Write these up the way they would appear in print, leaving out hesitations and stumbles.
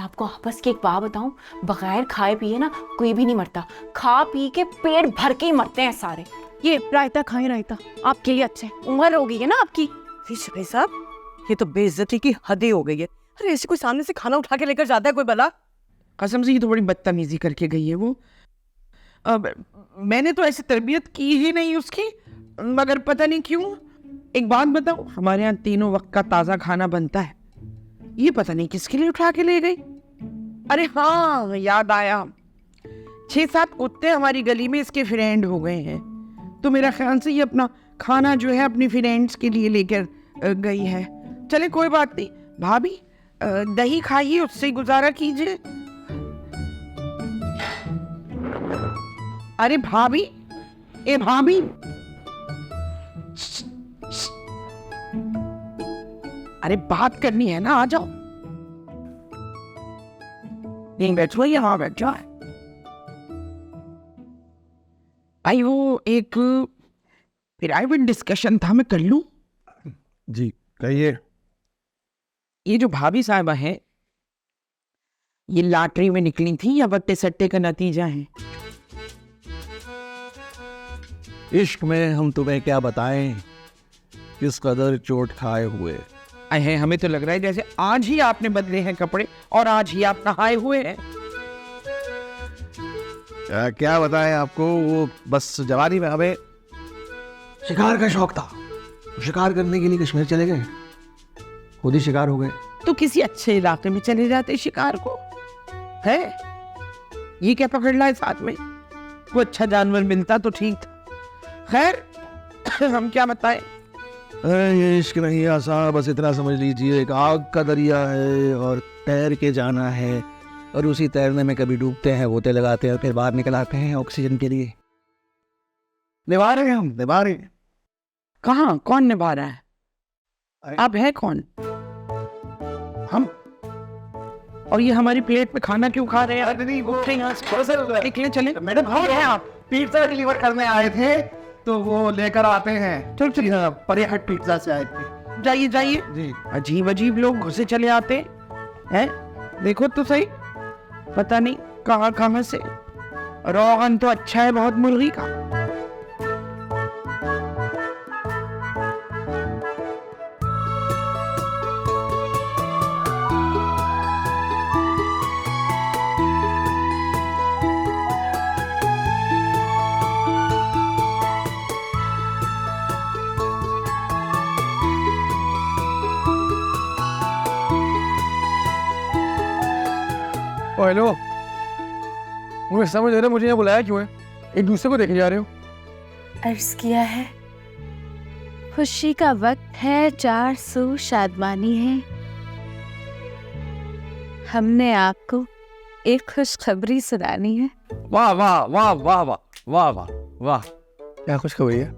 आपको आपस की एक बात बताऊं, बगैर खाए पिए ना कोई भी नहीं मरता, खा पी के पेट भर के ही मरते हैं सारे। ये रायता खाएं, रायता आपके लिए अच्छा है, उम्र हो गई है ना आपकी। भाई साहब, ये तो बेइज्जती की हद ही हो गई है। अरे ऐसे कोई सामने से खाना उठा के लेकर जाता है कोई भला? कसम से ये तो बड़ी बदतमीजी करके गई है वो। अब मैंने तो ऐसी तरबियत की ही नहीं उसकी, मगर पता नहीं क्यों। एक बात बताओ, हमारे यहाँ तीनों वक्त का ताज़ा खाना बनता है, ये पता नहीं किसके लिए उठा के ले गई। अरे हाँ, याद आया, 6-7 कुत्ते हमारी गली में इसके फ्रेंड हो गए हैं, तो मेरा ख्याल से ये अपना खाना जो है अपनी फ्रेंड्स के लिए लेकर गई है। चले कोई बात नहीं, भाभी दही खाइए, उससे गुजारा कीजिए। अरे भाभी, ए भाभी, अरे बात करनी है ना, आ जाओ। नहीं बैठो, यहाँ बैठ जाओ। भाई वो एक प्राइवेट डिस्कशन था, मैं कर लूं? जी कहिए। ये जो भाभी साहिबा है, ये लॉटरी में निकली थी या बट्टे सट्टे का नतीजा है? इश्क में हम तुम्हें क्या बताएं, किस कदर चोट खाए हुए। अहे, हमें तो लग रहा है जैसे आज ही आपने बदले हैं कपड़े और आज ही आप नहाए हुए हैं। क्या बताएं आपको, वो बस जवानी में हमें शिकार का शौक था, शिकार करने के लिए कश्मीर चले गए, खुद ही शिकार हो गए। तो किसी अच्छे इलाके में चले जाते शिकार को, है ये क्या पकड़ लाए साथ में? वो अच्छा जानवर मिलता तो ठीक था। खैर हम क्या बताएं। ये इश्क नहीं आसान, बस इतना समझ लीजिए, एक आग का दरिया है और तैर के जाना है, और उसी तैरने में कभी डूबते हैं, बोते लगाते हैं, फिर बाहर निकल आते हैं ऑक्सीजन के लिए। निभा रहे हैं हम, निभा रहे हैं। कहाँ, कौन निभा रहा है? अब है कौन? हम। और ये हमारी प्लेट पे खाना क्यों खा रहे हैं? नहीं, वो यहाँ से निकले, चले। मैडम और हैं आप? पिज्जा डिलीवर करने आए थे, तो वो लेकर आते हैं। चल चल, हाँ, परिहट पिज्जा से आए थे। जाइए जाइए। जी। अजीब अजीब लोग घुसे चले आते हैं, देखो तो सही, पता नहीं कहाँ कहाँ से। रोगन तो अच्छा है बहुत मुर्गी का। हेलो, मुझे समझ नहीं रहा मुझे यहाँ बुलाया क्यों है? एक दूसरे को देखे जा रहे हो? अर्ज किया है, खुशी का वक्त है, 400 शादमानी है, हमने आपको एक खुशखबरी सुनानी है। वाह वाह वाह वाह वाह वाह वाह वाह, क्या खुशखबरी है?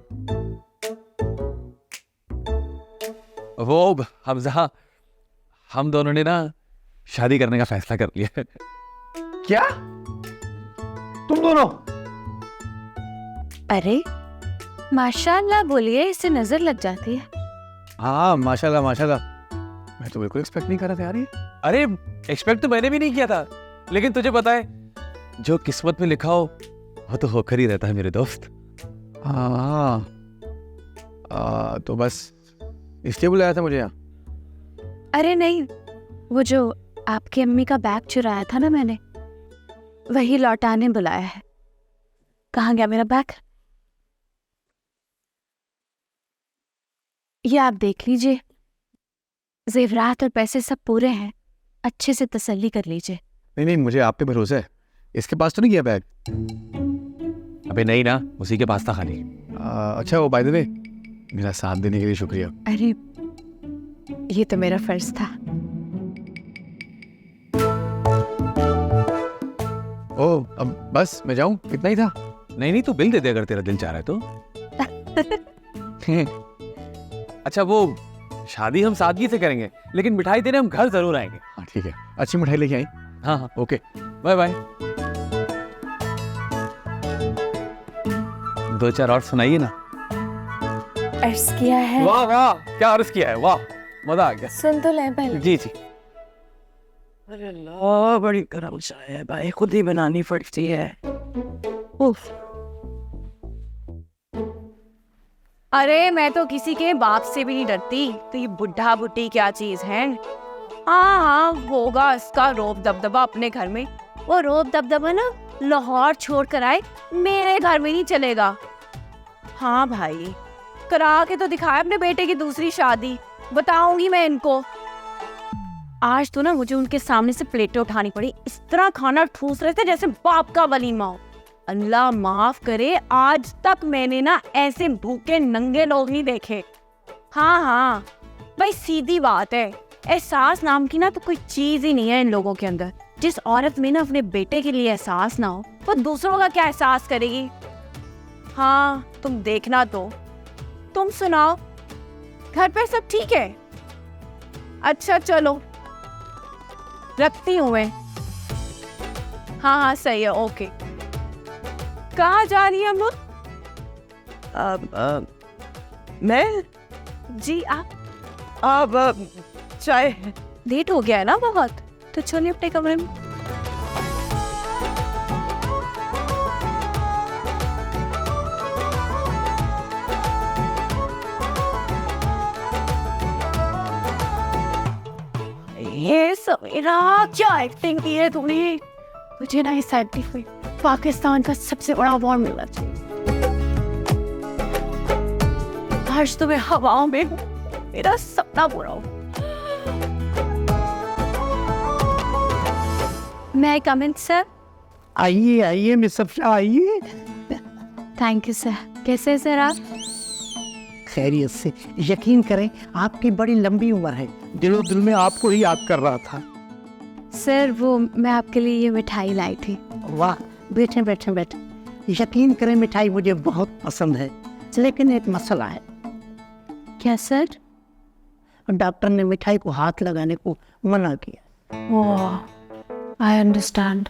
वो हमजा, हम दोनों ने ना शादी करने का फैसला कर लिया है। क्या तुम दोनों? अरे माशाल्लाह बोलिए, इससे नजर लग जाती है। हाँ माशाल्लाह माशाल्लाह, मैं तो बिल्कुल एक्सपेक्ट नहीं कर रहा था यार ये। अरे एक्सपेक्ट तो मैंने भी नहीं किया था, लेकिन तुझे पता है जो किस्मत में लिखा हो वो तो होकर ही रहता है मेरे दोस्त। हाँ तो बस इसलिए बुलाया था मुझे यहाँ। अरे नहीं, वो जो आपकी अम्मी का बैग चुराया था ना मैंने, वही लौटाने बुलाया है। कहाँ गया मेरा बैग? ये आप देख लीजिए, जेवरात और पैसे सब पूरे हैं, अच्छे से तसल्ली कर लीजिए। नहीं नहीं, मुझे आप पे भरोसा है, इसके पास तो नहीं गया बैग? अबे नहीं ना, उसी के पास था खाली। अच्छा वो बाय द वे, मेरा साथ देने के लिए शुक्रिया। अरे ये तो मेरा फर्ज था। ओ अब बस मैं जाऊं, इतना ही था? नहीं नहीं, तू बिल दे दे अगर तेरा दिल चाह रहा है तो। अच्छा वो शादी हम सादगी से करेंगे, लेकिन मिठाई देने हम घर जरूर आएंगे। हाँ ठीक है, अच्छी मिठाई लेके आई। हाँ हाँ ओके, बाय बाय। 2-4 और सुनाइए ना। अर्ज किया है। वाह वाह, क्या अर्ज किया है, वाह मजा आ गया। सुन तो ले पहले। जी जी। अरे अल्लाह, बड़ी गर्म चाय है भाई, खुद ही बनानी पड़ती है। उफ। अरे मैं तो किसी के बाप से भी नहीं डरती, तो ये बुढ़ा बुढ़ी क्या चीज है। हाँ हाँ, होगा इसका रोब दबदबा अपने घर में। वो रोब दबदबा ना लाहौर छोड़ कर आए, मेरे घर में नहीं चलेगा। हाँ भाई, करा के तो दिखाया अपने बेटे की दूसरी शादी, बताऊंगी मैं इनको। आज तो ना मुझे उनके सामने से प्लेटें उठानी पड़ी, इस तरह खाना ठूस रहे थे जैसे बाप का वलीमा हो। अल्लाह माफ करे, आज तक मैंने ना ऐसे भूखे नंगे लोग नहीं देखे। हाँ हाँ भाई, सीधी बात है, एहसास नाम की ना तो कोई चीज ही नहीं है इन लोगों के अंदर। जिस औरत में ना अपने बेटे के लिए एहसास ना हो, वो दूसरों का क्या एहसास करेगी। हाँ तुम देखना तो। तुम सुनाओ, घर पर सब ठीक है? अच्छा चलो, रखती हूँ मैं। हाँ हाँ सही है, ओके। कहाँ जा रही है हम लोग? मैं जी आप? अब चाय। लेट हो गया है ना बहुत, तो चलिए अपने कमरे में। ये समीरा, क्या एक्टिंग की है तूने। मुझे ना इस सर्टिफिकेट पाकिस्तान का सबसे बड़ा अवार्ड मिलना चाहिए। आज तो मैं हवाओं में हूँ, मेरा सपना पूरा हो। मैं कम इन सर? आइए आइए मिस अफशा, आइए। Thank you sir. कैसे हैं सर आप? खैरियत से। यकीन करें आपकी बड़ी लंबी उम्र है, दिलो दिल में आपको ही याद कर रहा था। सर वो मैं आपके लिए ये मिठाई लाई थी। वाह, बैठे बैठे बैठे। यकीन करें मिठाई मुझे बहुत पसंद है, लेकिन एक मसला है। क्या सर? डॉक्टर ने मिठाई को हाथ लगाने को मना किया। ओह, आई अंडरस्टैंड।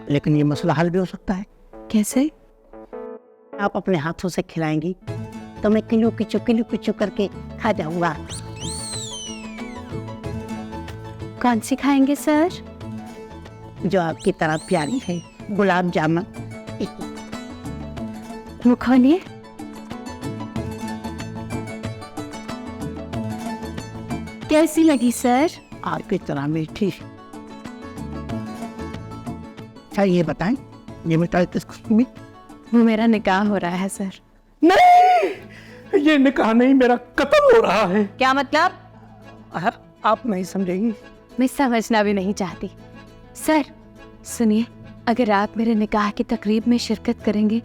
लेकिन ये मसला हल भी हो सकता है। कैसे? आप अपने हाथों से खिलाएंगी तो मैं किलो किचो करके खा जाऊंगा। कौन सी खाएंगे सर? जो आपकी तरह प्यारी है, गुलाब जामुन। वो खानिए। कैसी लगी सर? आपकी तरह मीठी। अच्छा ये बताएं, ये मिठाई किसको मिली? वो मेरा निकाह हो रहा है सर। नहीं, ये निकाह नहीं, मेरा कत्ल हो रहा है। क्या मतलब? आप नहीं समझेंगी। मैं समझना भी नहीं चाहती। सर सुनिए, अगर आप मेरे निकाह की तकरीब में शिरकत करेंगे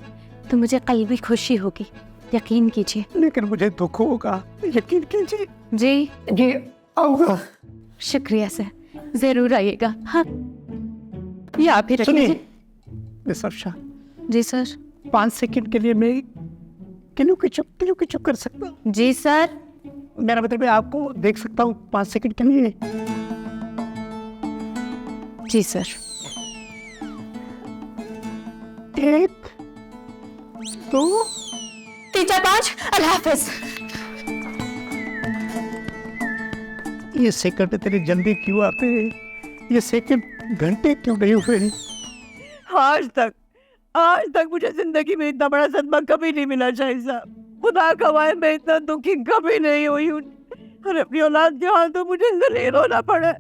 तो मुझे कल्बी खुशी होगी, यकीन कीजिए। लेकिन मुझे दुख होगा, यकीन कीजिए। जी जी आऊंगा। शुक्रिया सर, जरूर आइएगा। हाँ ये आप ही सुनिए रखिए। मिस अफशा, जी सर। 5 सेकंड के लिए मैं किलो की चुप कर सकता हूँ? जी सर। मेरा मतलब है आपको देख सकता हूँ 5 सेकंड के लिए? जी सर। 1 2 3 4 5। अल्लाह हाफिज। ये सेकंड इतने जल्दी क्यों आते हैं? ये सेकंड घंटे क्यों नहीं हुए? आज तक मुझे जिंदगी में इतना बड़ा सदमा कभी नहीं मिला शाहिद साहब। खुदा कमाए मैं इतना दुखी कभी नहीं हुई हूँ, और अपनी औलाद के हाथ तो मुझे जलील होना पड़ा।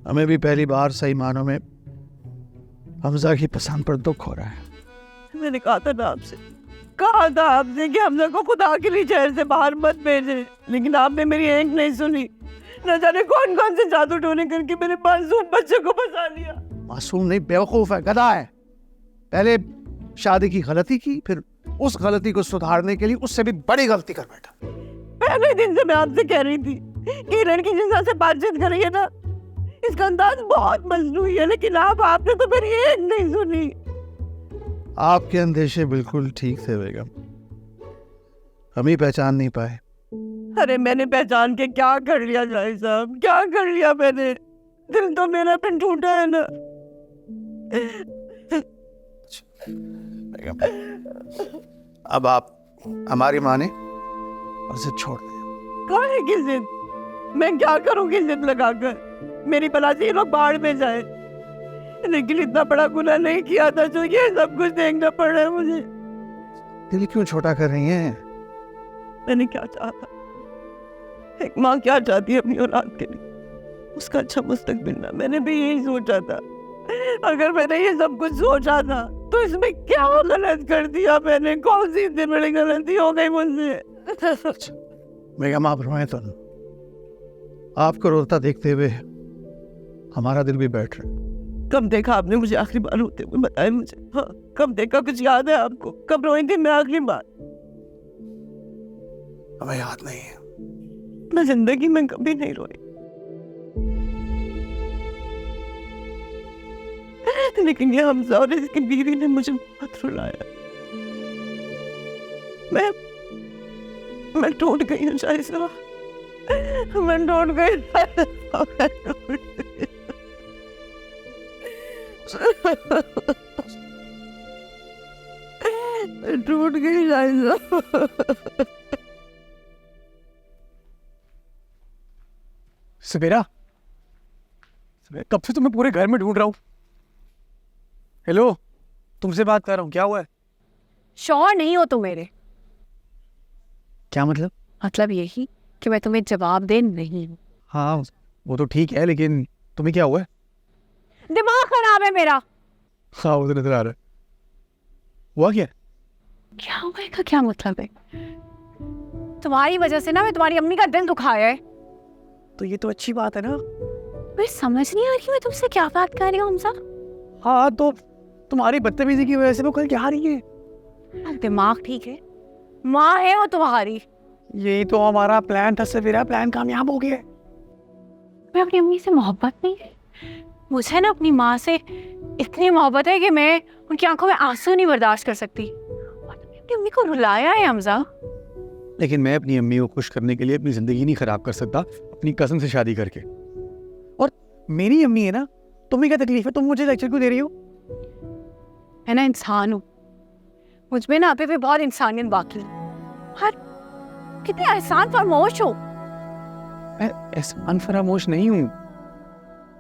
हमें भी पहली बार सही मानों में हमजा की पसंद पर दुख हो रहा है। मैंने कहा था आपसे कि हमजा को खुदा के लिए शहर से बाहर मत भेजे, लेकिन आपने मेरी एक नहीं सुनी। न जाने कौन कौन से जादू टोने करके मेरे मासूम बच्चे को फंसा लिया। मासूम नहीं, बेवकूफ है, गधा है। पहले शादी की गलती की, फिर उस गलती को सुधारने के लिए उससे भी बड़ी गलती कर बैठा। पहले दिन से मैं आपसे कह रही थी कि लड़की जिस तरह से बातचीत कर रही है ना, इसका अंदाज बहुत मजनूई है, लेकिन आपने तो मेरी एक नहीं सुनी। आपके अंदेशे बिल्कुल ठीक थे बेगम, हम ही पहचान नहीं पाए। अरे मैंने पहचान के क्या कर लिया जाए साहब, क्या कर लिया मैंने? दिल तो मेरा भी टूटा है ना। बेगम, अब आप हमारी माने और इसे छोड़ दें। काहे की जिद? मैं क्या करूंगी जिद लगाकर? मेरी भला से ये लोग बाढ़ में जाए, लेकिन इतना बड़ा गुनाह नहीं किया था जो ये सब कुछ देखना पड़ रहा है मुझे। दिल क्यों छोटा कर रही हैं? मैंने क्या चाहा था, एक माँ क्या चाहती है अपनी औलाद के लिए, उसका अच्छा मुस्तकबिल मिलना। मैंने भी यही सोचा था। अगर मैंने ये सब कुछ सोचा था तो इसमें क्या गलत कर दिया मैंने? कौन सी इतनी बड़ी गलती हो गई मुझसे? बेगम आप रोएं तो ना। आपको रोता देखते हुए हमारा दिल भी बैठ रहा है। कब देखा आपने मुझे आखिरी बार रोते हुए? बताए मुझे। हाँ, कब देखा? कुछ याद है आपको? कब रोई थी मैं आखिरी बार? हमें याद नहीं है। मैं जिंदगी में कभी नहीं रोई, लेकिन ये हमजा और इसकी बीवी ने मुझे बहुत रुलाया। मैं टूट गई हूँ शायद, मैं टूट गई। मैं टूट गई शायद। सवेरा, कब से तुम्हें पूरे घर में ढूंढ रहा हूँ। हेलो, तुमसे बात कर रहा हूँ, क्या हुआ है? श्योर नहीं हो तुम मेरे? क्या मतलब? मतलब यही कि मैं तुम्हें जवाब दे नहीं हूँ। हाँ वो तो ठीक है, लेकिन तुम्हें क्या हुआ है? दिमाग खराब है मेरा। हाँ वो तो नजर आ रहा है। हुआ क्या? क्या हुआ का क्या मतलब है? तुम्हारी वजह से ना मैं तुम्हारी अम्मी का दिल दुखाया है। तो ये तो अच्छी बात है ना। मुझे समझ नहीं आ रही मैं तुमसे क्या बात कर रही हूँ हमसा। हाँ तो तुम्हारी बदतमीजी की वजह से वो कल क्या रही है। दिमाग ठीक है? माँ है वो तुम्हारी। यही तो हमारा प्लान था सवेरा, प्लान कामयाब हो गया। मैं अपनी अम्मी से मोहब्बत नहीं है, मुझे ना अपनी माँ से इतनी मोहब्बत है कि मैं उनकी आंखों में आंसू नहीं बर्दाश्त कर सकती। और तुमने अपनी अम्मी को रुलाया है हमजा। लेकिन मैं अपनी अम्मी को खुश करने के लिए अपनी जिंदगी नहीं खराब कर सकता अपनी कज़न से शादी करके। और मेरी अम्मी है ना, तुम्हें क्या तकलीफ है? तुम मुझे लेक्चर क्यों दे रही हो? मैं ना इंसान हूँ, मुझ में ना अभी भी बहुत इंसानियत बाकी है। हर कितने एहसान फरामोश हो। मैं एहसान फरामोश नहीं हूँ।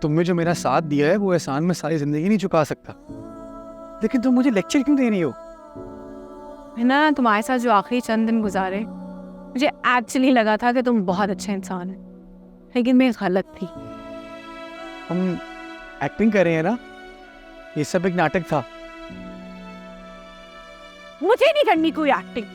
तुमने जो मेरा साथ दिया है वो एहसान में सारी जिंदगी नहीं चुका सकता। लेकिन तुम मुझे लेक्चर क्यों दे रही हो? मैं ना तुम्हारे साथ जो आखिरी चंद दिन गुजारे, मुझे एक्चुअली लगा था कि तुम बहुत अच्छे इंसान हैं, लेकिन मैं गलत थी। हम एक्टिंग कर रहे हैं ना, ये सब एक नाटक था। मुझे नहीं करनी कोई एक्टिंग।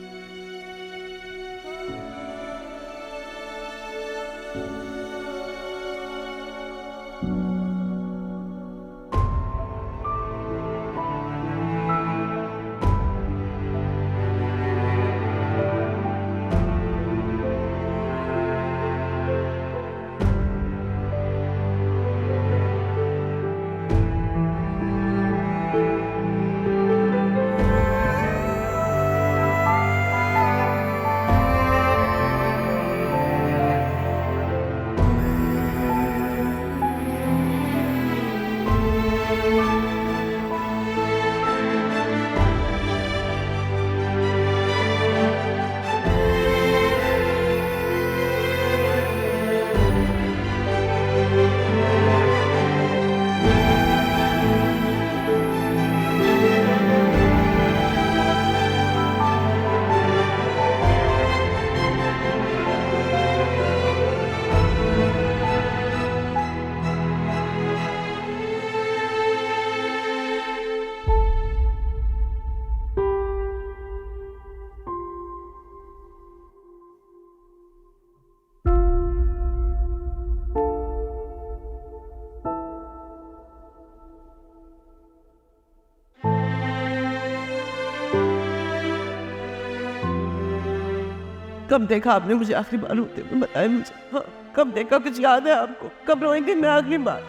कब देखा आपने मुझे आखिरी बार रोते हुए? बताए मुझे। हाँ, कब देखा? कुछ याद है आपको? कब रोई थी मैं आखिरी बार?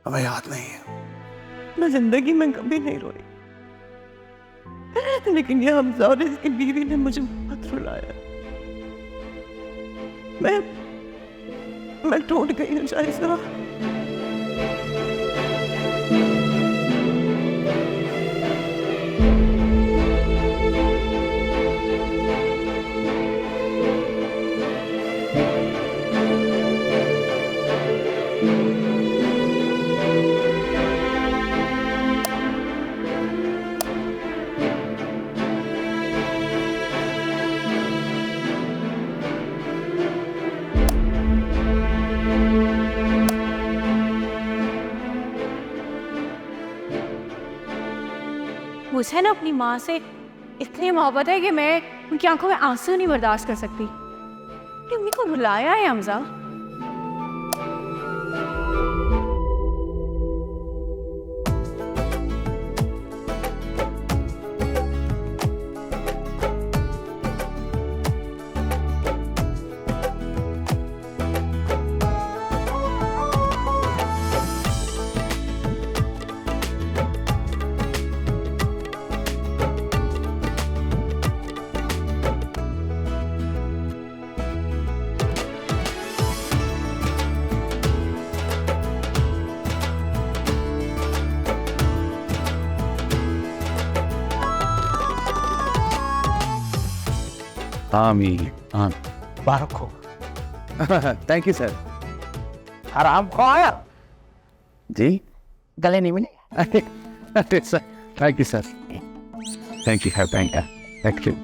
हमें याद नहीं है। मैं जिंदगी में कभी नहीं रोई, लेकिन ये हमजा और इसकी बीवी ने मुझे बहुत रुलाया। मैं टूट गई हूँ शायद। मुझे ना अपनी माँ से इतनी मोहब्बत है कि मैं उनकी आंखों में आंसू नहीं बर्दाश्त कर सकती। कि उन्हीं को बुलाया है हमजा। आमीन आमीन। बारक हो। Thank you sir. आराम खो आया, जी गले नहीं मिले। अरे sir, thank you sir. Thank you thank you thank you.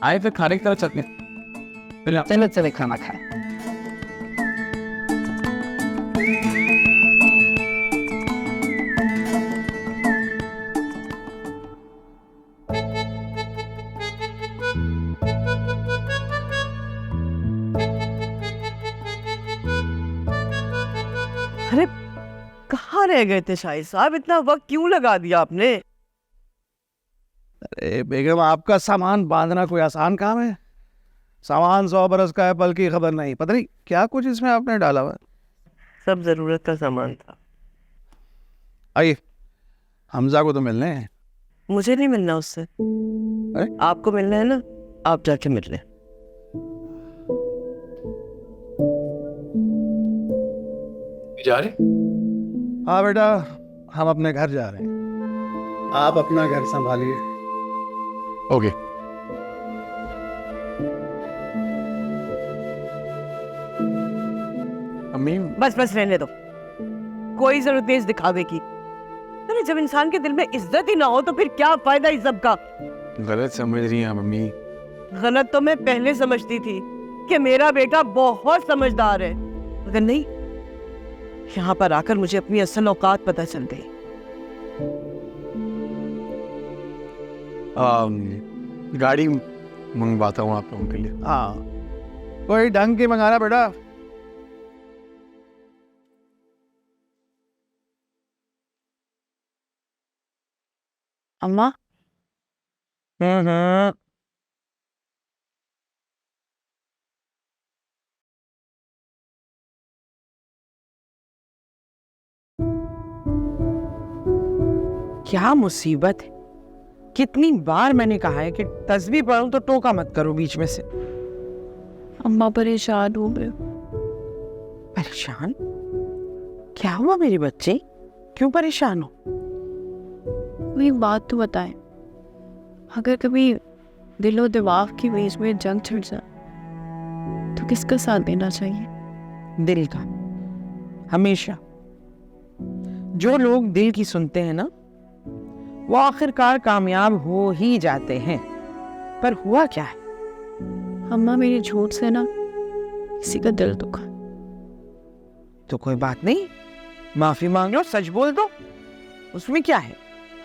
आए फिर खाने की तरफ चलते हैं। चलो चले खाना खाए। अरे कहाँ रह गए थे शाहिद साहब, इतना वक्त क्यों लगा दिया आपने? अरे बेगम, आपका सामान बांधना कोई आसान काम है? सामान 100 बरस का है, पल की खबर नहीं। पता नहीं क्या कुछ इसमें आपने डाला हुआ है। सब जरूरत का सामान था। आइए, हमजा को तो मिलने हैं। मुझे नहीं मिलना उससे। अरे? आपको मिलना है ना, आप जाके मिल लें। जा रहे? हाँ बेटा, हम अपने घर जा रहे हैं। आप अपना घर संभालिए। ओके। अम्मी, बस बस रहने दो, कोई जरूरत नहीं इस दिखावे की। अरे जब इंसान के दिल में इज्जत ही ना हो तो फिर क्या फायदा इस सब का? गलत समझ रही हैं मम्मी। गलत तो मैं पहले समझती थी कि मेरा बेटा बहुत समझदार है, मगर नहीं, यहाँ पर आकर मुझे अपनी असल औकात पता चल गई। गाड़ी मंगवाता हूँ आप लोगों के लिए। हाँ, कोई ढंग की मंगाना बेटा। अम्मा, क्या मुसीबत है। कितनी बार मैंने कहा है कि तस्बीह पढ़ूं तो टोका मत करो बीच में से। अम्मा परेशान हो गए। परेशान? क्या हुआ मेरे बच्चे, क्यों परेशान हो? कोई बात तो बताएं, अगर कभी दिलो दिमाग की बीच में जंग छिड़ जाए तो किसका साथ देना चाहिए? दिल का, हमेशा। जो लोग दिल की सुनते हैं ना, वो आखिरकार कामयाब हो ही जाते हैं। पर हुआ क्या है? अम्मा, मेरी झूठ से ना किसी का दिल दुखा। तो कोई बात नहीं, माफी मांग लो, सच बोल दो, उसमें क्या है?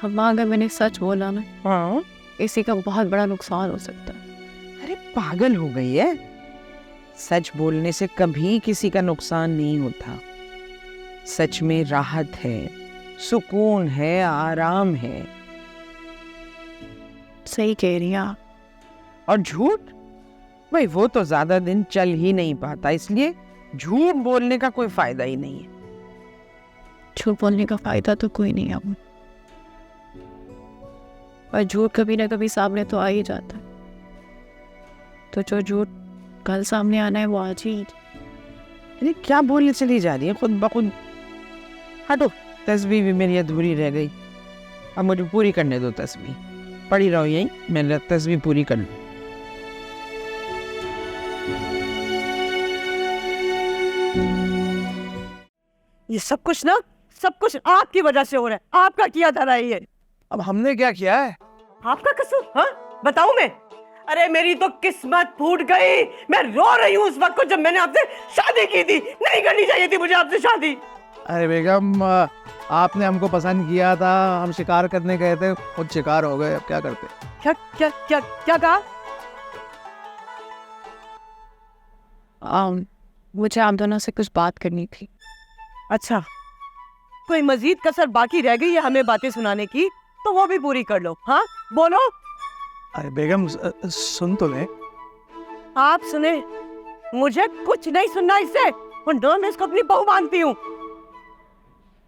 अम्मा, अगर मैंने सच बोला ना, हाँ, इसी का बहुत बड़ा नुकसान हो सकता है। अरे पागल हो गई है, सच बोलने से कभी किसी का नुकसान नहीं होता। सच में राहत है, सुकून है, आराम है। सही कह रही हैं आप। और झूठ, भाई वो तो ज्यादा दिन चल ही नहीं पाता, इसलिए झूठ बोलने का कोई फायदा ही नहीं है। झूठ बोलने का फायदा तो कोई नहीं है, पर झूठ कभी ना कभी सामने तो आ ही जाता है। तो जो झूठ कल सामने आना है वो आज ही। अरे क्या बोलने चली जा रही है खुद ब खुद? हटो, तस्बीह भी मेरी अधूरी रह गई, अब मुझे पूरी करने दो। तस्बीह पढ़ी रहो यहीं, मैंने तस्बीह पूरी कर ली। ये सब कुछ ना, सब कुछ आपकी वजह से हो रहा है। आपका किया धरा है ये। अब हमने क्या किया है? आपका कसूर? हाँ, बताऊं मैं? अरे मेरी तो किस्मत फूट गई। मैं रो रही हूँ उस वक्त को जब मैंने आपसे शादी की थी। नहीं करनी चाहिए थी मुझे आपसे शादी। अरे बेगम, आपने हमको पसंद किया था, हम शिकार करने गए थे, खुद शिकार हो गए, अब क्या करते? क्या क्या क्या क्या कहा? मुझे आप दोनों से कुछ बात करनी थी। अच्छा, कोई मजीद कसर बाकी रह गई है हमें बातें सुनाने की, तो वो भी पूरी कर लो। हाँ बोलो। अरे बेगम, सुन तो ले। आप सुने, मुझे कुछ नहीं सुनना इससे, वरना मैं इसको अपनी बहू मानती हूँ।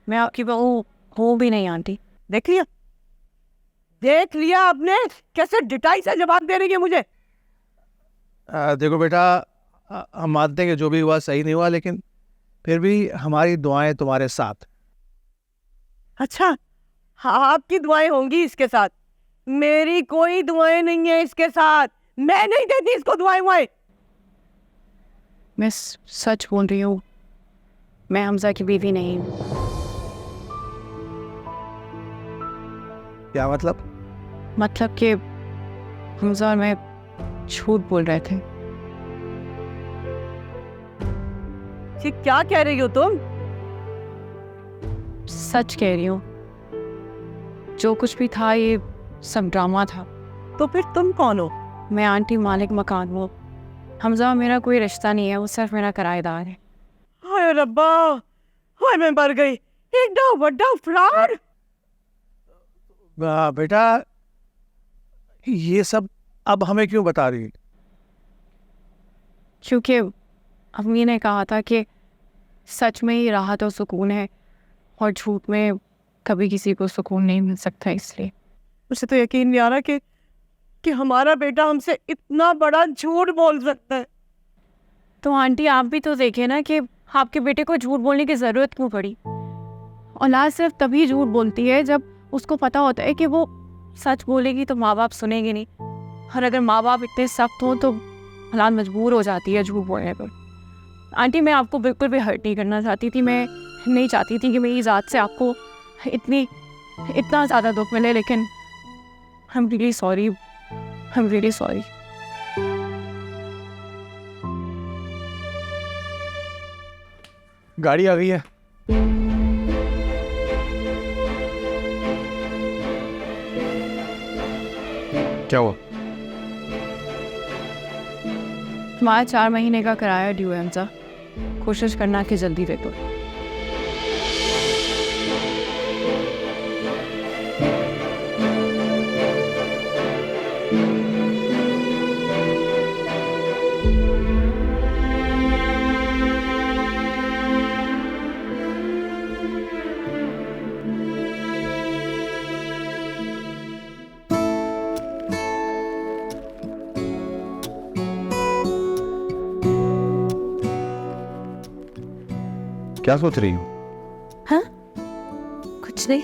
मैं आपकी बहू हूँ भी नहीं आंटी। देख लिया, देख लिया आपने कैसे डिटाई से जवाब दे रही है मुझे। देखो बेटा, हम मानते हैं कि जो भी हुआ सही नहीं हुआ, लेकिन फिर भी हमारी दुआएं तुम्हारे साथ। अच्छा, हाँ, आपकी दुआएं होंगी इसके साथ, मेरी कोई दुआएं नहीं है इसके साथ। मैं नहीं देती इसको दुआएं वुआएं। मैं सच बोल रही हूँ, मैं हमजा की बीवी नहीं हूँ। क्या मतलब? मतलब कि हमजा और मैं झूठ बोल रहे थे। ये क्या कह रही हो तुम? सच कह रही हूँ, जो कुछ भी था ये सब ड्रामा था। तो फिर तुम कौन हो? मैं आंटी मालिक मकान हूँ। हमजा मेरा कोई रिश्ता नहीं है, वो सिर्फ मेरा किराएदार है। हाय रब्बा, हाय मैं मर गई, इतना बड़ा फ्रॉड। बेटा, ये सब अब हमें क्यों बता रही है? क्योंकि अम्मी ने कहा था कि सच में ही राहत और सुकून है, और झूठ में कभी किसी को सुकून नहीं मिल सकता। इसलिए मुझे तो यकीन नहीं आ रहा कि हमारा बेटा हमसे इतना बड़ा झूठ बोल सकता है। तो आंटी आप भी तो देखे ना कि आपके बेटे को झूठ बोलने की ज़रूरत क्यों पड़ी। औलाद सिर्फ तभी झूठ बोलती है जब उसको पता होता है कि वो सच बोलेगी तो माँ बाप सुनेंगे नहीं, और अगर माँ बाप इतने सख्त हों तो औलाद मजबूर हो जाती है झूठ बोलने पर। आंटी मैं आपको बिल्कुल भी हर्ट नहीं करना चाहती थी, मैं नहीं चाहती थी कि मेरी ज़ात से आपको इतना ज़्यादा दुख मिले, लेकिन I am really sorry, I am really sorry. गाड़ी आ गई है। क्या हुआ? तुम्हारा 4 महीने का किराया ड्यू है हमजा, कोशिश करना कि जल्दी दे दो। क्या सोच रही हूँ? हाँ, कुछ नहीं।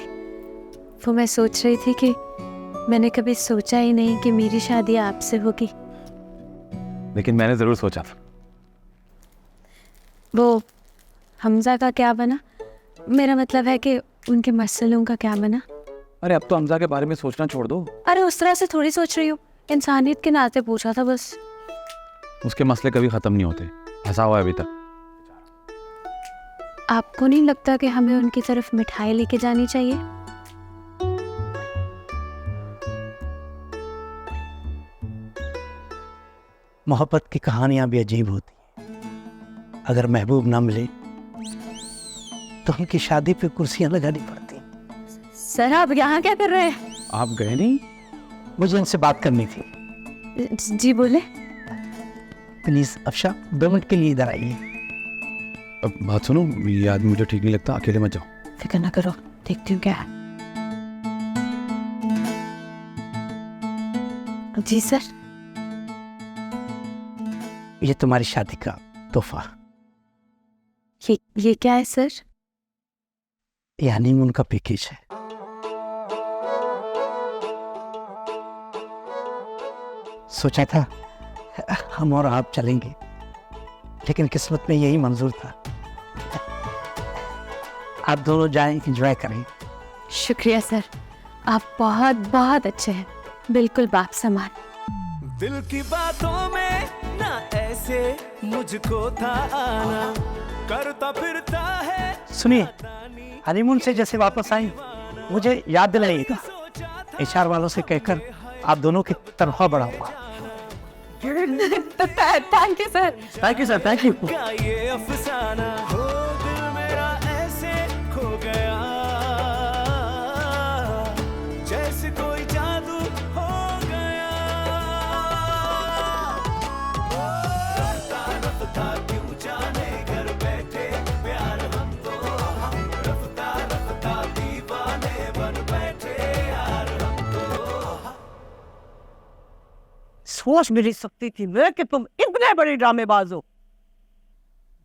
वो मैं सोच रही थी कि मैंने कभी सोचा ही नहीं कि मेरी शादी आपसे होगी। लेकिन मैंने जरूर सोचा था। वो हमजा का क्या बना? मेरा मतलब है कि उनके मसलों का क्या बना? अरे अब तो हमजा के बारे में सोचना छोड़ दो। अरे उस तरह से थोड़ी सोच रही हूँ, इंसानियत के नाते पूछा था बस। उसके मसले कभी खत्म नहीं होते, फंसा हुआ है अभी तक। आपको नहीं लगता कि हमें उनकी तरफ मिठाई लेके जानी चाहिए? मोहब्बत की कहानियां भी अजीब होती हैं। अगर महबूब ना मिले तो उनकी शादी पे कुर्सियां लगानी पड़ती। सर आप यहाँ क्या कर रहे हैं? आप गए नहीं? मुझे उनसे बात करनी थी। जी बोले। प्लीज अफशा, 2 मिनट के लिए इधर आइए। अब बात सुनो, ये आदमी मुझे ठीक नहीं लगता, अकेले मत जाओ। फिक्र ना करो, देखती हूँ क्या है। जी सर। ये तुम्हारी शादी का तोहफा, ये क्या है सर? ये हनीमून का पैकेज है। सोचा था हम और आप चलेंगे, लेकिन किस्मत में यही मंजूर था। आप दोनों जाएं, एंजॉय करें। शुक्रिया सर, आप बहुत बहुत अच्छे हैं, बिल्कुल बाप समान। दिल की बातों में ना ऐसे ऐसे मुझको था आना, करता फिरता है सुनिए, हनीमून से जैसे वापस आई मुझे याद दिलाइएगा, एचआर वालों से कहकर आप दोनों की तनख्वाह बढ़ाऊंगा। Thank you sir. Thank you sir, thank you. का ये अफसाना हो, दिल मेरा ऐसे खो गया, जैसे कोई जादू हो गया। रफ्ता रफ्ता क्यों जाने घर बैठे प्यार हम तो, हम रफ्ता रफ्ता दीवाने बन बैठे यार हम तो। सोच भी नहीं सकती थी मैं कि तुम इतने बड़े ड्रामेबाज हो।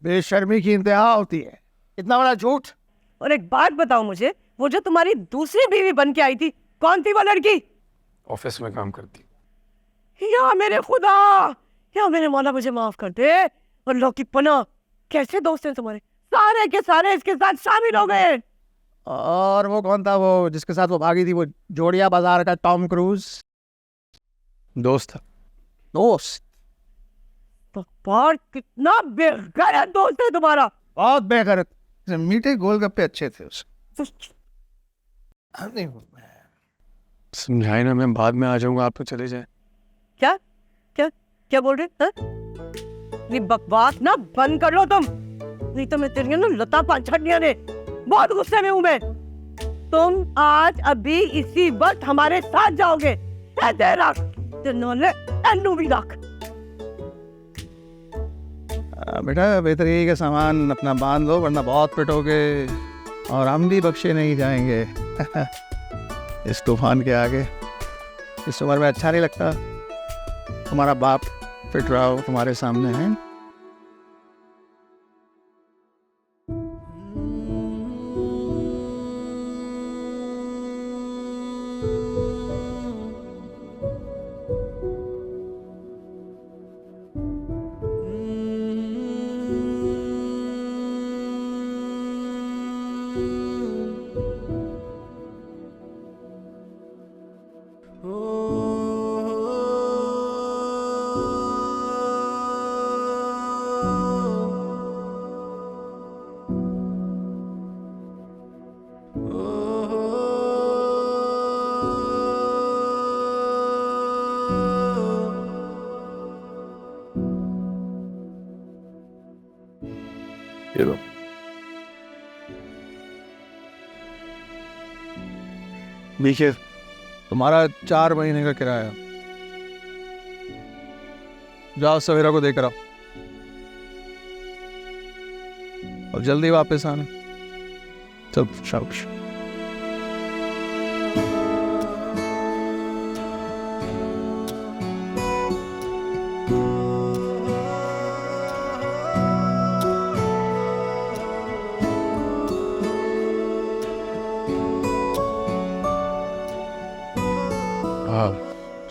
बेशर्मी की इंतहा होती है, इतना बड़ा झूठ। और एक बात बताओ मुझे, वो जो तुम्हारी दूसरी बीवी बन के आई थी, कौन थी वो लड़की? ऑफिस में काम करती। या मेरे खुदा, या मेरे मौला मुझे माफ कर दे। अल्लाह की पनाह, कैसे दोस्त हैं तुम्हारे, सारे के सारे इसके साथ शामिल हो गए। और वो कौन था वो जिसके साथ वो भागी थी, वो जोड़िया बाजार का टॉम क्रूज? दोस्त था। दोस्त? तो पर कितना बेगैरत दोस्त है तुम्हारा। बहुत बेगैरत। मीठे गोलगप्पे अच्छे थे उसके। समझाए ना, मैं बाद में आ जाऊंगा, आप तो चले जाए। क्या क्या क्या बोल रहे हैं? ये बकवास ना बंद कर लो तुम, नहीं तो मैं तेरी ना लता पाछड़िया ने। बहुत गुस्से में हूं मैं। तुम आज अभी इसी वक्त हमारे साथ जाओगे। ए दे रख, ते नोले एन्नू भी रख। बेटा बेहतरी का सामान अपना बांध लो, वरना बहुत पिटोगे और हम भी बख्शे नहीं जाएंगे। इस तूफान के आगे। इस उम्र में अच्छा नहीं लगता तुम्हारा बाप फिट रहा हो तुम्हारे सामने है। ये लो। देखिए तुम्हारा 4 महीने का किराया, जाओ सवेरा को देकर आओ और जल्दी वापस आना। चल शाबाश।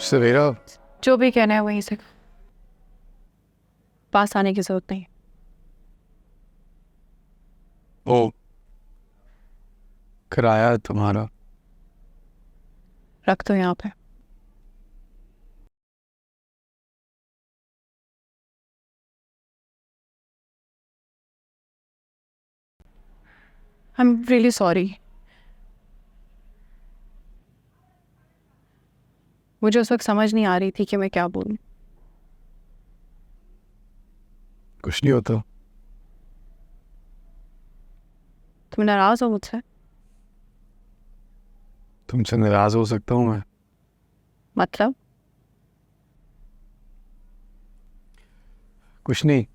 सवेरा, जो भी कहना है वहीं से, पास आने की जरूरत नहीं। ओ किराया तुम्हारा रख दो यहाँ पे। I am really sorry. मुझे उस वक्त समझ नहीं आ रही थी कि मैं क्या बोलूं। कुछ नहीं होता। तुम नाराज हो मुझसे? तुमसे नाराज हो सकता हूँ मैं? मतलब? कुछ नहीं।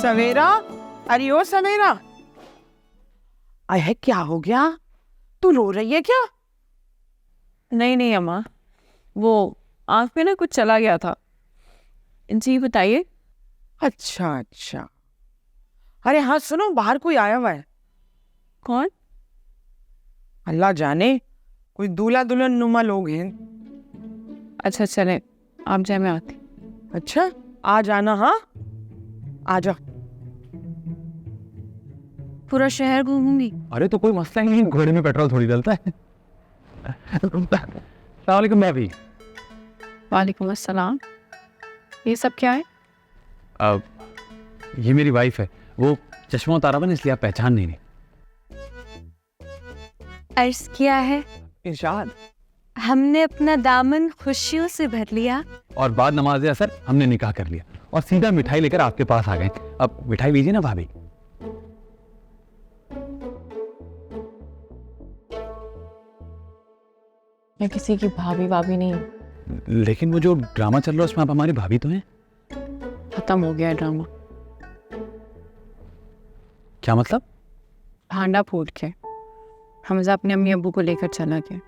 सवेरा, अरे ओ सवेरा, अरे क्या हो गया? तू रो रही है क्या? नहीं नहीं अम्मा, वो आँख में ना कुछ चला गया था। जी बताइए। अच्छा अच्छा। अरे हाँ सुनो, बाहर कोई आया हुआ है। कौन? अल्लाह जाने, कोई दूल्हा दुल्हन नुमा लोग हैं। अच्छा चले, आप जाए, मैं आती। अच्छा, आ जाना। हाँ आ जा। पूरा शहर घूमूंगी। अरे तो कोई मसला ही नहीं, घोड़े में पेट्रोल थोड़ी डलता है। अस्सलाम वालेकुम। मैं भी वालेकुम अस्सलाम। ये सब क्या है? अब ये मेरी वाइफ है, वो चश्मा उतारा हुआ ना इसलिए आप पहचान नहीं रही। अर्ज किया है, इरशाद। हमने अपना दामन खुशियों से भर लिया। और बाद नमाज असर हमने निकाह कर लिया और सीधा मिठाई लेकर आपके पास आ गए। अब मिठाई दीजिए ना भाभी। मैं किसी की भाभी भाभी नहीं। लेकिन वो जो ड्रामा चल रहा है उसमें आप हमारी भाभी तो हैं। खत्म हो गया ड्रामा। क्या मतलब? भांडा फूट के हमजा अपने अम्मी अब्बू को लेकर चला गया।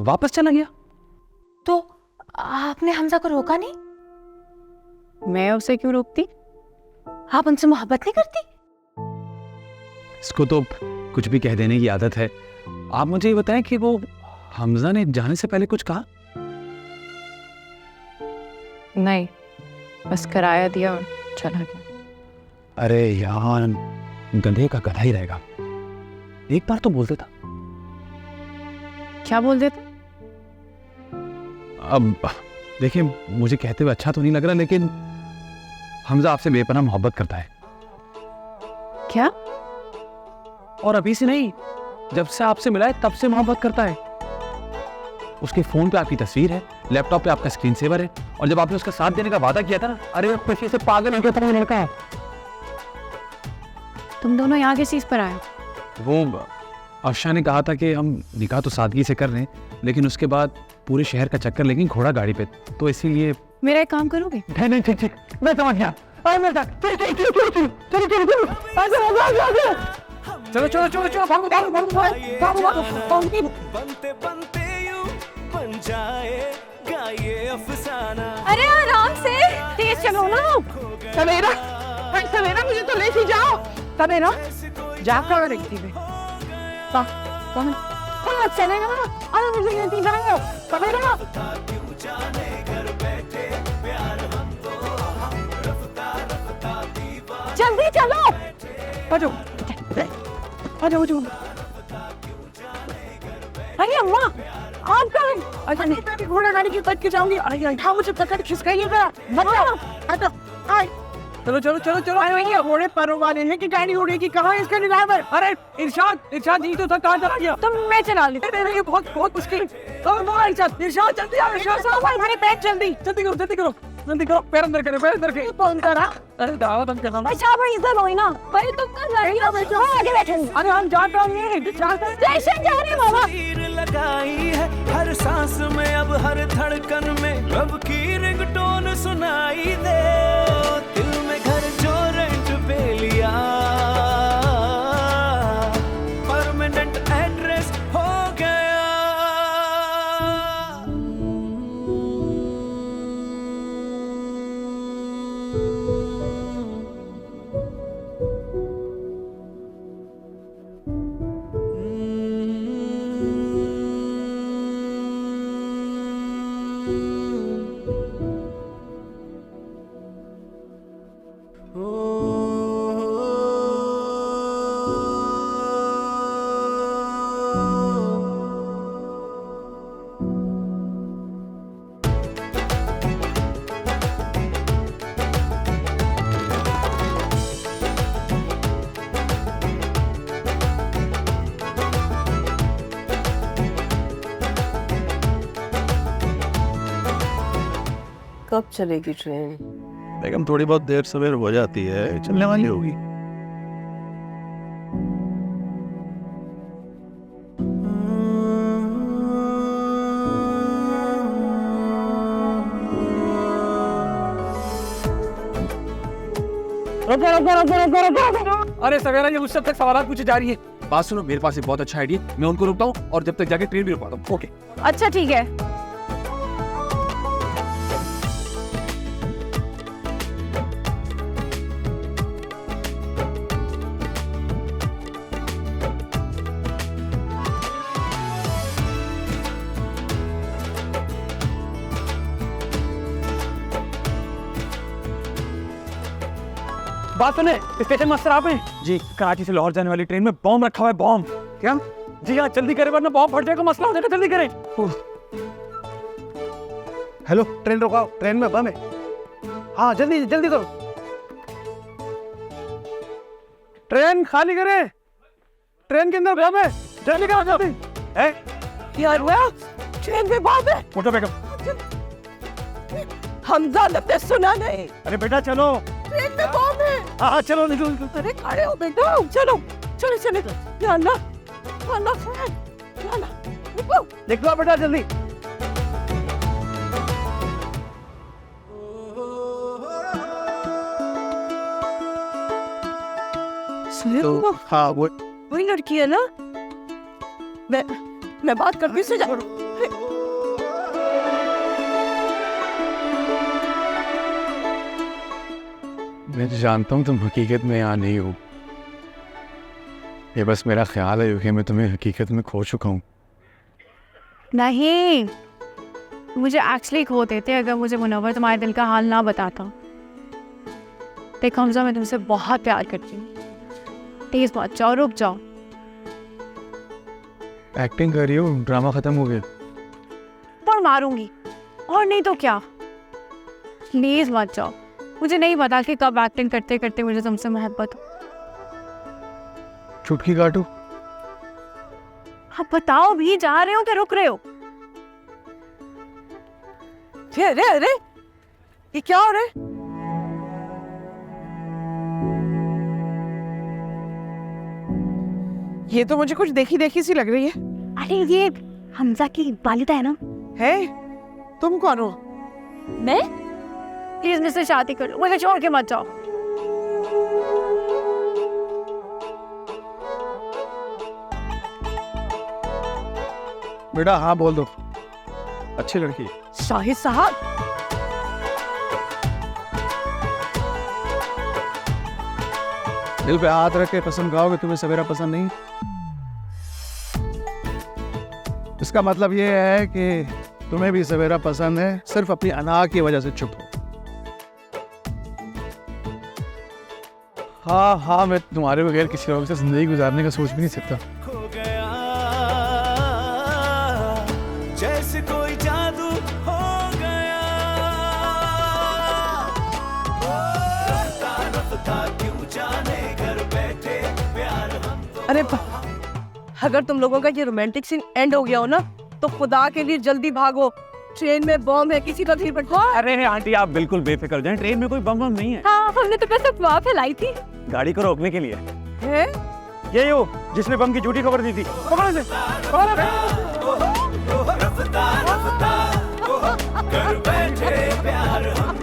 वापस चला गया? तो आपने हमजा को रोका नहीं? मैं उसे क्यों रोकती? आप उनसे मोहब्बत नहीं करती? इसको तो कुछ भी कह देने की आदत है। आप मुझे ये बताएं कि वो हमजा ने जाने से पहले कुछ कहा? नहीं, बस किराया दिया और चला गया। अरे यार, गधे का गधा ही रहेगा। एक बार तो बोलते था। क्या बोल देते? अब देखिए, मुझे कहते हुए अच्छा तो नहीं लग रहा, लेकिन हमजा आपसे बेपनाह मोहब्बत करता है। क्या? और अभी से नहीं, जब से आपसे मिला है तब से मोहब्बत करता है। उसके फोन पे आपकी तस्वीर है, लैपटॉप पे आपका स्क्रीन सेवर है, और जब आपने उसका साथ देने का वादा किया था ना, अरे वो खुशी से पागल हो गया था वो लड़का। तुम दोनों यहाँ किस चीज पर आए? वो अर्शा ने कहा था कि हम निकाह तो सादगी से कर रहे हैं, लेकिन उसके बाद पूरे शहर का चक्कर लेंगे घोड़ा गाड़ी पे, तो इसीलिए। मेरा एक काम करोगे? नहीं ठीक ठीक, मैं समझ गया। चलो चलो चलो चलो, भागो भागो भागो भागो। बनते बनते यूं बन जाएगा ये अफसाना। अरे आराम से, तेज चलो ना। सवेरा, अरे सवेरा, मुझे तो ले ही जाओ। सवेरा, जा कर रही थी मैं। कौन? हाँ चलेगा ना। अरे मुझे ये नहीं जाएगा। सवेरा, क्यों जाने घर बैठे प्यार हम तो रफ्ता रफ्ता दीवाना। जल्दी चलो। आ जाओ, आ जाओ, आ जाओ। अरे अम्मा, आप कहाँ? अच्छा नहीं, मैं घोड़ा गाड़ी की कट के जाऊंगी। अरे हाँ, मुझे पकड़ खिसकाइएगा। मतलब, आए। चलो चलो चलो चलो। अरे भैया, घोड़े परों वाले हैं कि गाड़ी उड़े की? कहाँ है इसका ड्राइवर? अरे इरशाद, इरशाद जी तो था, कहाँ चला गया? तुम, मैं चला ली। ये बहुत मुश्किल। तो वो इरशाद, इरशाद जल्दी आओ, इरशाद साहब हमारे पैर जल्दी जल्दी करो, जल्दी करो, जल्दी करो। पैर अंदर करो, पैर अंदर करो। कौन करा? अरे दावा बंद करना। अच्छा भाई इधर हो ना, भाई तुम कर रही हो, आगे बैठे। अरे हम जा रहे हैं, स्टेशन जा रहे हैं बाबा। तीर लगाई है हर सांस में, अब हर धड़कन में रब की रिंगटोन सुनाई दे। दिल में घर जो रेंट पे लिया, परमानेंट एड्रेस हो गया। कब चलेगी ट्रेन? बेगम थोड़ी बहुत देर सवेर हो जाती है, चलने वाली होगी। अरे सवेरा, ये उस सब तक सवाल पूछे जा रही है। बात सुनो, मेरे पास एक बहुत अच्छा आइडिया, मैं उनको रुकता हूँ और जब तक जाके ट्रेन भी रुकवाता हूँ। ओके। अच्छा ठीक है। बात सुने, स्टेशन मास्टर आप हैं? जी, कराची से लाहौर जाने वाली ट्रेन में बॉम्ब रखा हुआ है। बॉम्ब? क्या? जी हाँ, जल्दी करें वरना बॉम्ब फट जाएगा, मसला हो जाएगा, जल्दी करें। हेलो, ट्रेन रुकाओ, ट्रेन में बम है। हाँ जल्दी जल्दी करो। ट्रेन खाली करें, ट्रेन के अंदर बम है, जल्दी करो जल्दी। है यार हुआ, ट्रेन में बम है। Motor backup. हमजा ने सुना नहीं, अरे बेटा चलो। ट्रेन में बम है। हाँ चलो निकलो निकलो। अरे खड़े हो बेटा, चलो चलो चले। या अल्लाह, अल्लाह फ्रेंड, या अल्लाह, निकलो निकलो बेटा जल्दी। तो हाँ वो वही लड़की है ना? मैं बात करती से जा। मैं तो जानता हूँ तुम हकीकत में यहाँ नहीं हो, ये बस मेरा ख्याल है क्योंकि मैं तुम्हें हकीकत में खो चुका हूँ। नहीं, मुझे एक्चुअली खो देते अगर मुझे मुनव्वर तुम्हारे दिल का हाल ना बताता। देखो हमजा, मैं तुमसे बहुत प्यार करती हूँ, प्लीज मत जाओ, रुक जाओ। एक्टिंग कर रही हो, ड्रामा खत्म हो गया। पर मारूंगी, और नहीं तो क्या। प्लीज मत जाओ, मुझे नहीं पता कि कब एक्टिंग करते करते मुझे तुमसे मोहब्बत हो। चुटकी काटो। आप बताओ भी, जा रहे हो कि रुक रहे हो? अरे अरे, ये क्या हो रहा है? ये तो मुझे कुछ देखी देखी सी लग रही है। अरे ये हमजा की वालिदा है ना। है? तुम कौन हो? मैं? प्लीज मुझसे शादी कर लो, मुझे छोड़ के मत जाओ। बेटा हाँ बोल दो, अच्छी लड़की है। शाहिद साहब, दिल पे हाथ रख के कसम खाओगे तुम्हें सवेरा पसंद नहीं? इसका मतलब ये है कि तुम्हें भी सवेरा पसंद है, सिर्फ अपनी अना की वजह से चुप हो। हाँ हाँ, मैं तुम्हारे बगैर किसी और के साथ जिंदगी गुजारने का सोच भी नहीं सकता। खो गया जैसे कोई जादू हो गया। रफ्ता रफ्ता क्यों जाने घर बैठे प्यार हम तो। अरे अगर तुम लोगों का ये रोमांटिक सीन एंड हो गया हो ना, तो खुदा के लिए जल्दी भागो, ट्रेन में बॉम्ब है, किसी तरह बैठो। अरे आंटी आप बिल्कुल बेफिक्र जाएं, ट्रेन में कोई बम बम नहीं है। हाँ, हमने तो बस अफवाह फैलाई थी। गाड़ी को रोकने के लिए है? यही हो जिसने बम की ड्यूटी खबर दी थी। पकड़ो इसे, पकड़ो इसे। रफ्ता रफ्ता घर बैठे प्यार हम